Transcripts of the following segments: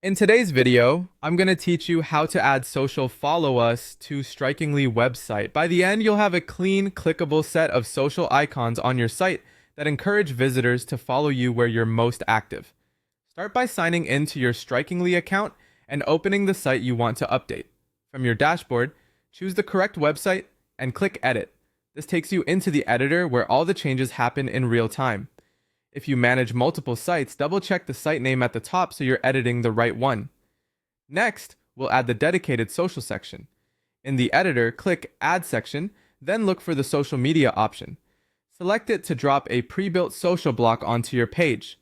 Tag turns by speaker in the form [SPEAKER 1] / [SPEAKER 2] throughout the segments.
[SPEAKER 1] In today's video, I'm going to teach you how to add social follow us to Strikingly website. By the end, you'll have a clean, clickable set of social icons on your site that encourage visitors to follow you where you're most active. Start by signing into your Strikingly account and opening the site you want to update. From your dashboard, choose the correct website and click Edit. This takes you into the editor where all the changes happen in real time. If you manage multiple sites, double check the site name at the top so you're editing the right one. Next, we'll add the dedicated social section. In the editor, click Add Section, then look for the social media option. Select it to drop a pre-built social block onto your page.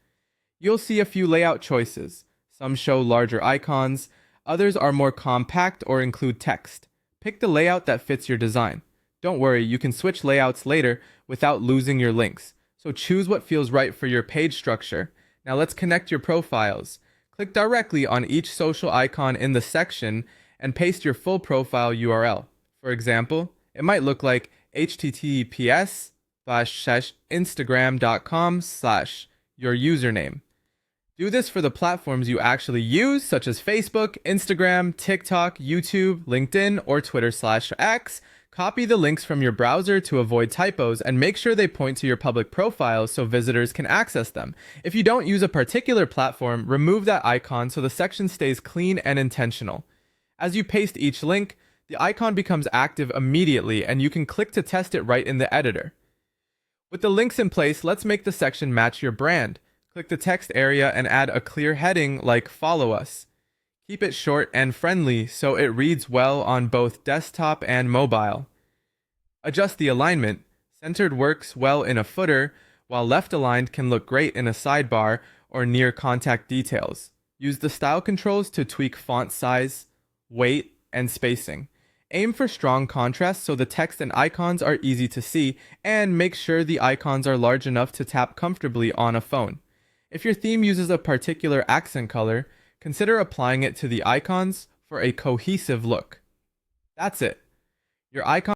[SPEAKER 1] You'll see a few layout choices. Some show larger icons, others are more compact or include text. Pick the layout that fits your design. Don't worry, you can switch layouts later without losing your links. So choose what feels right for your page structure. Now let's connect your profiles. Click directly on each social icon in the section and paste your full profile URL. For example, it might look like https://instagram.com/ your username. Do this for the platforms you actually use, such as Facebook, Instagram, TikTok, YouTube, LinkedIn, or Twitter/X. Copy the links from your browser to avoid typos and make sure they point to your public profiles so visitors can access them. If you don't use a particular platform, remove that icon so the section stays clean and intentional. As you paste each link, the icon becomes active immediately and you can click to test it right in the editor. With the links in place, let's make the section match your brand. Click the text area and add a clear heading like Follow Us. Keep it short and friendly so it reads well on both desktop and mobile. Adjust the alignment. Centered works well in a footer, while left aligned can look great in a sidebar or near contact details. Use the style controls to tweak font size, weight, and spacing. Aim for strong contrast so the text and icons are easy to see, and make sure the icons are large enough to tap comfortably on a phone. If your theme uses a particular accent color, consider applying it to the icons for a cohesive look. That's it. Your icon